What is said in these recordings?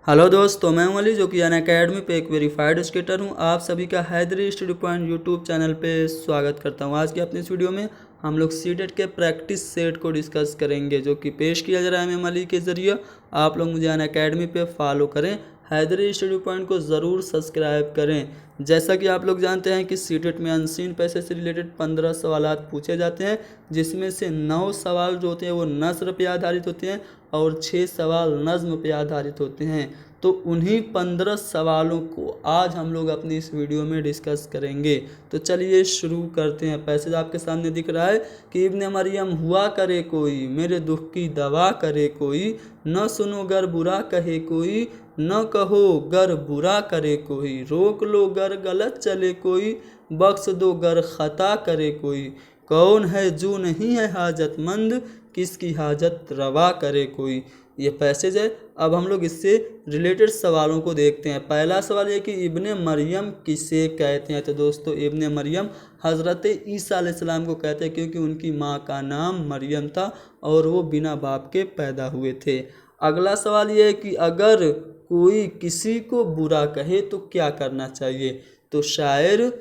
Hello दोस्तों, मैं हूं अली जो कि अनअकैडमी पे एक वेरीफाइड स्केटर हूं। आप सभी का Haidari study point YouTube channel पे स्वागत करता हूं। आज की अपनी इस वीडियो में हम लोग सीटेट के प्रैक्टिस सेट को डिस्कस करेंगे जो कि पेश किया जा रहा है एम अली के ज़रिए। आप लोग मुझे अनअकैडमी पे फॉलो करें, हैदरी स्टडी पॉइंट को ज़रूर सब्सक्राइब करें। जैसा कि आप लोग जानते हैं कि सीटेट में अनसीन पैसे से रिलेटेड 15 सवालात पूछे जाते हैं, जिसमें से 9 सवाल जो होते हैं वो नस्र पे आधारित होते हैं और 6 सवाल नज़्म पे आधारित होते हैं। तो उन्हीं 15 सवालों को आज हम लोग अपनी इस वीडियो में डिस्कस करेंगे। तो चलिए शुरू करते हैं। पैसेज आपके सामने दिख रहा है कि इब्ने मरियम हुआ करे कोई, मेरे दुख की दवा करे कोई, न सुनो गर बुरा कहे कोई, न कहो गर बुरा करे कोई, रोक लो गर गलत चले कोई, बख्श दो गर खता करे कोई, कौन है जो नहीं है हाजतमंद, किसकी हाजत रवा करे कोई। ये पैसेज है। अब हम लोग इससे रिलेटेड सवालों को देखते हैं। पहला सवाल ये कि इब्ने मरियम किसे कहते हैं। तो दोस्तों, इब्ने मरियम हज़रत ईसा अलैहिस्सलाम को कहते हैं, क्योंकि उनकी माँ का नाम मरियम था और वो बिना बाप के पैदा हुए थे। अगला सवाल ये है कि अगर कोई किसी को बुरा कहे तो क्या करना चाहिए। तो शायर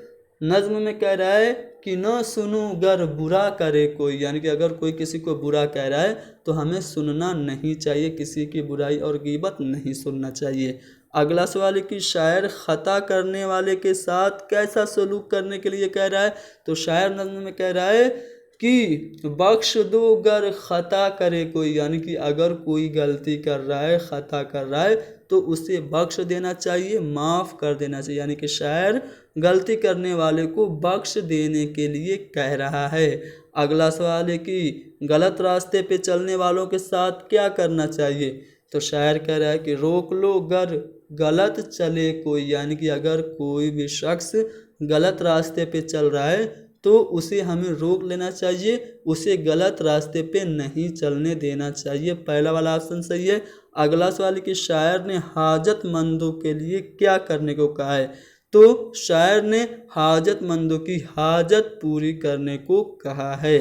नज्म में कह रहा है कि न सुनो गर बुरा करे कोई, यानी कि अगर कोई किसी को बुरा कह रहा है तो हमें सुनना नहीं चाहिए, किसी की बुराई और गीबत नहीं सुनना चाहिए। अगला सवाल है कि शायर खता करने वाले के साथ कैसा सलूक करने के लिए कह रहा है। तो शायर नज्म में कह रहा है कि बख्श दो गर खता करे कोई, यानी कि अगर कोई गलती कर रहा है, खता कर रहा है तो उसे बख्श देना चाहिए, माफ़ कर देना चाहिए। यानी कि शायर गलती करने वाले को बख्श देने के लिए कह रहा है। अगला सवाल है कि गलत रास्ते पे चलने वालों के साथ क्या करना चाहिए। तो शायर कह रहा है कि रोक लो गर गलत चले कोई, यानी कि अगर कोई भी शख्स गलत रास्ते पे चल रहा है तो उसे हमें रोक लेना चाहिए, उसे गलत रास्ते पे नहीं चलने देना चाहिए। पहला वाला ऑप्शन सही है। अगला सवाल है कि शायर ने हाजतमंदों के लिए क्या करने को कहा है। तो शायर ने हाजतमंदों की हाजत पूरी करने को कहा है।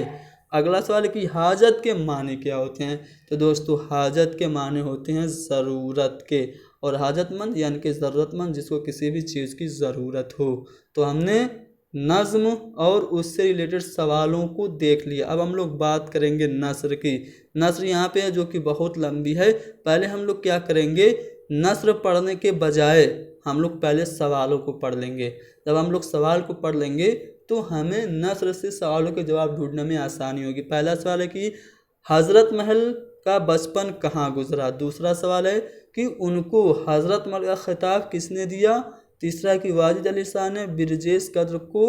अगला सवाल है कि हाजत के माने क्या होते हैं। तो दोस्तों, हाजत के माने होते हैं ज़रूरत के, और हाजतमंद यानी कि ज़रूरतमंद जिसको किसी भी चीज़ की ज़रूरत हो। तो हमने नज़्म और उससे रिलेटेड सवालों को देख लिया। अब हम लोग बात करेंगे नस्र की। नस्र यहाँ पे है जो कि बहुत लंबी है। पहले हम लोग क्या करेंगे, नस्र पढ़ने के बजाय हम लोग पहले सवालों को पढ़ लेंगे। जब हम लोग सवाल को पढ़ लेंगे तो हमें नस्र से सवालों के जवाब ढूंढने में आसानी होगी। पहला सवाल है कि हज़रत महल का बचपन कहाँ गुजरा। दूसरा सवाल है कि उनको हज़रत महल का खिताब किसने दिया। तीसरा कि वाजिद अली शाह ने बिरजेश कद्र को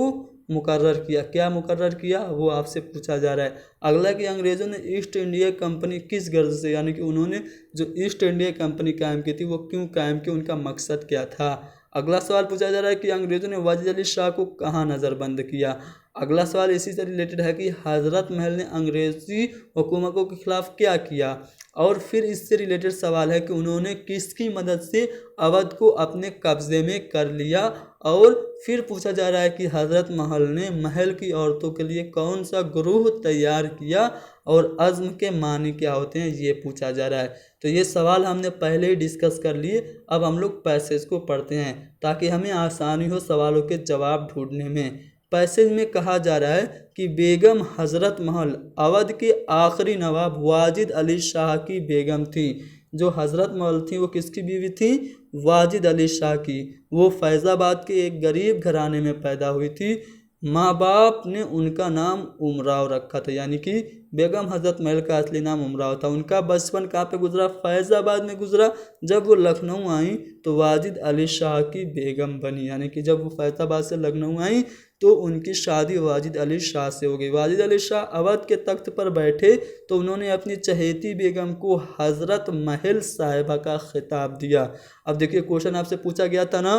मुकर्रर किया, क्या मुकर्रर किया वो आपसे पूछा जा रहा है। अगला कि अंग्रेज़ों ने ईस्ट इंडिया कंपनी किस गर्ज से, यानी कि उन्होंने जो ईस्ट इंडिया कंपनी कायम की थी वो क्यों कायम की, उनका मकसद क्या था। अगला सवाल पूछा जा रहा है कि अंग्रेज़ों ने वाजिद अली शाह को कहाँ नज़रबंद किया। अगला सवाल इसी से रिलेटेड है कि हज़रत महल ने अंग्रेज़ी हुकूमतों के ख़िलाफ़ क्या किया। और फिर इससे रिलेटेड सवाल है कि उन्होंने किसकी मदद से अवध को अपने कब्ज़े में कर लिया। और फिर पूछा जा रहा है कि हज़रत महल ने महल की औरतों के लिए कौन सा ग्रोह तैयार किया और अज़्म के मानी क्या होते हैं, ये पूछा जा रहा है। तो ये सवाल हमने पहले ही डिस्कस कर लिए। अब हम लोग पैसेज को पढ़ते हैं ताकि हमें आसानी हो सवालों के जवाब ढूंढने में। पैसेज में कहा जा रहा है कि बेगम हज़रत महल अवध के आखिरी नवाब वाजिद अली शाह की बेगम थी। जो हज़रत महल थी वो किसकी बीवी थी, वाजिद अली शाह की। वो फैज़ाबाद के एक गरीब घराने में पैदा हुई थी। माँ बाप ने उनका नाम उमराव रखा था, यानी कि बेगम हज़रत महल का असली नाम उमराव था। उनका बचपन कहाँ पे गुजरा, फैज़ाबाद में गुजरा। जब वो लखनऊ आई तो वाजिद अली शाह की बेगम बनी, यानी कि जब वो फैज़ाबाद से लखनऊ आई तो उनकी शादी वाजिद अली शाह से हो गई। वाजिद अली शाह अवध के तख्त पर बैठे तो उन्होंने अपनी चहेती बेगम को हज़रत महल साहिबा का खिताब दिया। अब देखिए, क्वेश्चन आपसे पूछा गया था ना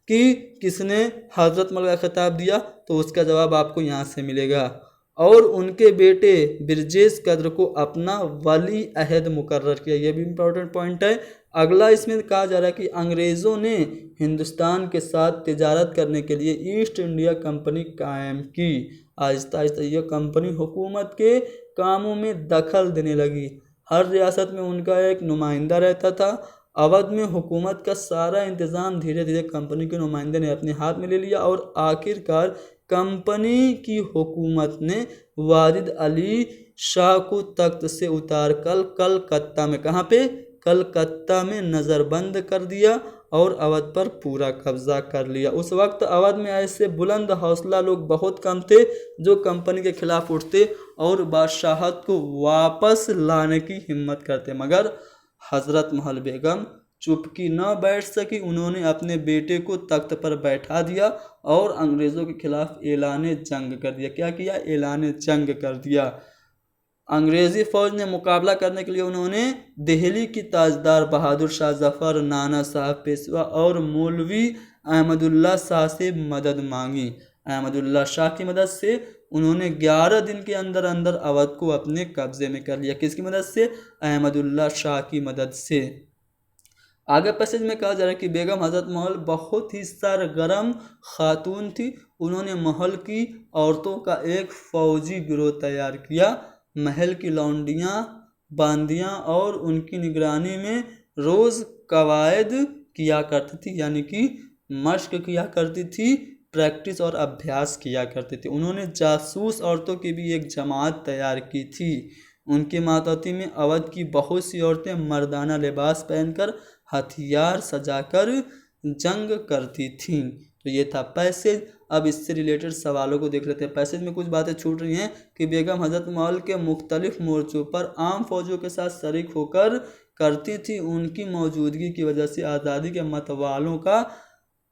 कि किसने हज़रत महल का खिताब दिया, तो उसका जवाब आपको यहाँ से मिलेगा। और उनके बेटे बिरजेश कद्र को अपना वली अहद मुकर्रर किया, यह भी इम्पोर्टेंट पॉइंट है। अगला इसमें कहा जा रहा है कि अंग्रेज़ों ने हिंदुस्तान के साथ तिजारत करने के लिए ईस्ट इंडिया कंपनी कायम की। आहिस्ता आहिस्ता यह कंपनी हुकूमत के कामों में दखल देने लगी। हर रियासत में उनका एक नुमाइंदा रहता था अवध में हुकूमत का सारा इंतज़ाम धीरे धीरे कंपनी के नुमाइंदे ने अपने हाथ में ले लिया और आखिरकार कंपनी की हुकूमत ने वाजिद अली शाह को तख्त से उतार कर कलकत्ता में, कहाँ पे, कलकत्ता में नज़रबंद कर दिया और अवध पर पूरा कब्जा कर लिया। उस वक्त अवध में ऐसे बुलंद हौसला लोग बहुत कम थे जो कंपनी के खिलाफ उठते और बादशाहत को वापस लाने की हिम्मत करते, मगर हजरत महल बेगम चुपकी न बैठ सकी। उन्होंने अपने बेटे को तख्त पर बैठा दिया और अंग्रेज़ों के खिलाफ ऐलान जंग कर दिया। क्या किया? ऐलान जंग कर दिया। अंग्रेज़ी फ़ौज ने मुकाबला करने के लिए उन्होंने दिल्ली की ताजदार बहादुर शाह जफ़र, नाना साहब पेशवा और मौलवी अहमदुल्ला शाह से मदद मांगी। अहमदुल्ला शाह की मदद से उन्होंने 11 दिन के अंदर अंदर अवध को अपने कब्जे में कर लिया। किसकी मदद से? अहमदुल्ला शाह की मदद से। आगे पैसेज में कहा जा रहा है कि बेगम हजरत महल बहुत ही सरगर्म खातून थी। उन्होंने महल की औरतों का एक फौजी गिरोह तैयार किया। महल की लौंडियाँ, बांदियाँ और उनकी निगरानी में रोज़ कवायद किया करती थी, यानी कि मश्क किया करती थी, प्रैक्टिस और अभ्यास किया करती थी। उन्होंने जासूस औरतों की भी एक जमात तैयार की थी। उनकी मातहती में अवध की बहुत सी औरतें मर्दाना लिबास पहनकर हथियार सजाकर जंग करती थीं। तो ये था पैसेज। अब इससे रिलेटेड सवालों को देख लेते हैं। पैसेज में कुछ बातें छूट रही हैं कि बेगम हजरत महल के मुख्तलिफ मोर्चों पर आम फौजों के साथ शरीक होकर करती थी। उनकी मौजूदगी की वजह से आज़ादी के मतवालों का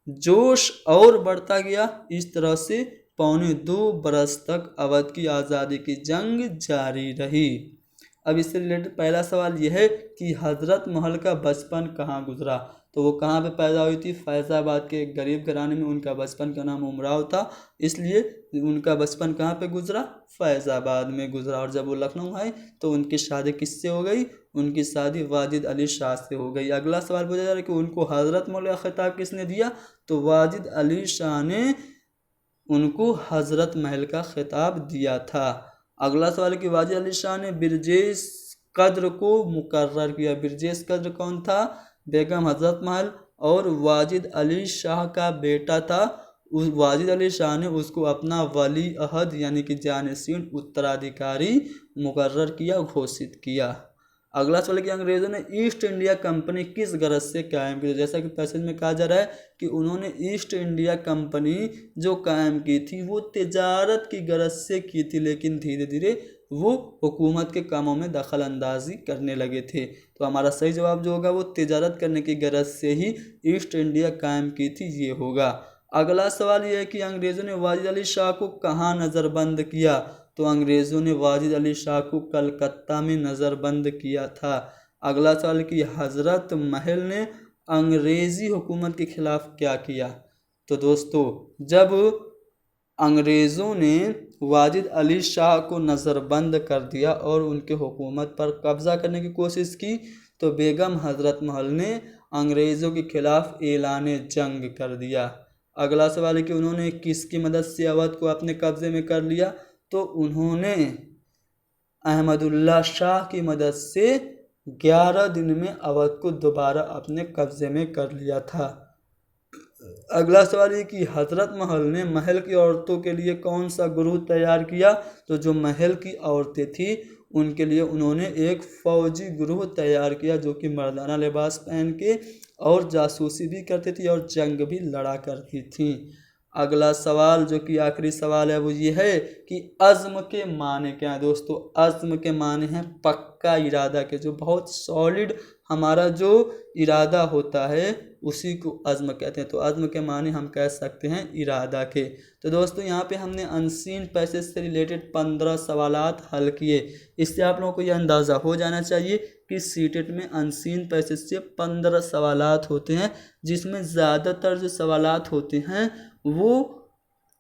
जोश और बढ़ता गया। इस तरह से 2.25 बरस तक अवध की आज़ादी की जंग जारी रही। अब इससे रिलेटेड पहला सवाल यह है कि हजरत महल का बचपन कहाँ गुजरा। तो वो कहाँ पे पैदा हुई थी? फैज़ाबाद के एक गरीब घराने में। उनका बचपन का नाम उमराव था, इसलिए उनका बचपन कहाँ पे गुजरा? फैज़ाबाद में गुजरा। और जब वो लखनऊ आए तो उनकी शादी किससे हो गई? उनकी शादी वाजिद अली शाह से हो गई। अगला सवाल पूछा जा रहा है कि उनको हजरत महल का खिताब किसने दिया? तो वाजिद अली शाह ने उनको हजरत महल का खिताब दिया था। अगला सवाल है कि वाजिद अली शाह ने बिरजेश कद्र को मुकर्रर किया। बिरजेश कद्र कौन था? बेगम हजरत महल और वाजिद अली शाह का बेटा था। उस वाजिद अली शाह ने उसको अपना वली अहद यानी कि जानशीन उत्तराधिकारी मुकर्रर किया, घोषित किया। अगला सवाल है कि अंग्रेज़ों ने ईस्ट इंडिया कंपनी किस गरज से कायम की? जैसा कि पैसेज में कहा जा रहा है कि उन्होंने ईस्ट इंडिया कंपनी जो कायम की थी वो तिजारत की गरज से की थी, लेकिन धीरे धीरे वो हुकूमत के कामों में दखल अंदाजी करने लगे थे। तो हमारा सही जवाब जो होगा वो तिजारत करने की गरज से ही ईस्ट इंडिया कायम की थी, ये होगा। अगला सवाल ये है कि अंग्रेज़ों ने वाजिद अली शाह को कहाँ नज़रबंद किया? तो अंग्रेज़ों ने वाजिद अली शाह को कलकत्ता में नज़रबंद किया था। अगला सवाल कि हज़रत महल ने अंग्रेज़ी हुकूमत के ख़िलाफ़ क्या किया? तो दोस्तों, जब अंग्रेज़ों ने वाजिद अली शाह को नज़रबंद कर दिया और उनके हुकूमत पर कब्ज़ा करने की कोशिश की, तो बेगम हज़रत महल ने अंग्रेज़ों के ख़िलाफ़ ऐलान जंग कर दिया। अगला सवाल है कि उन्होंने किसकी मदद से अवध को अपने कब्ज़े में कर लिया? तो उन्होंने अहमदुल्ला शाह की मदद से 11 दिन में अवध को दोबारा अपने कब्ज़े में कर लिया था। अगला सवाल ये कि हज़रत महल ने महल की औरतों के लिए कौन सा गिरोह तैयार किया? तो जो महल की औरतें थी उनके लिए उन्होंने एक फ़ौजी गिरोह तैयार किया जो कि मर्दाना लिबास पहन के और जासूसी भी करती थी और जंग भी लड़ा करती थी। अगला सवाल जो कि आखिरी सवाल है वो ये है कि अज़्म के माने क्या है? दोस्तों, अज़्म के माने हैं पक्का इरादा के। जो बहुत सॉलिड हमारा जो इरादा होता है उसी को अज़्म कहते हैं। तो अज़्म के माने हम कह सकते हैं इरादा के। तो दोस्तों, यहाँ पे हमने अनसीन पैसेज से रिलेटेड 15 सवालात हल किए। इससे आप लोगों को यह अंदाज़ा हो जाना चाहिए कि सीटेट में अनसीन पैसेज से 15 सवालात होते हैं, जिसमें ज़्यादातर जो सवालात होते हैं वो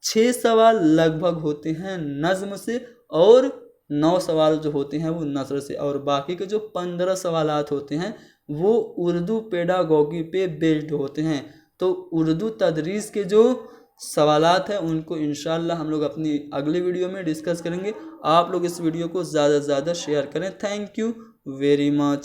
6 सवाल लगभग होते हैं नज़्म से और 9 सवाल जो होते हैं वो नसर से, और बाकी के जो 15 सवालात होते हैं वो उर्दू पेडागोगी पे बेस्ड होते हैं। तो उर्दू तदरीस के जो सवालात हैं उनको इंशाल्लाह हम लोग अपनी अगली वीडियो में डिस्कस करेंगे। आप लोग इस वीडियो को ज़्यादा से ज़्यादा शेयर करें। Thank you very much.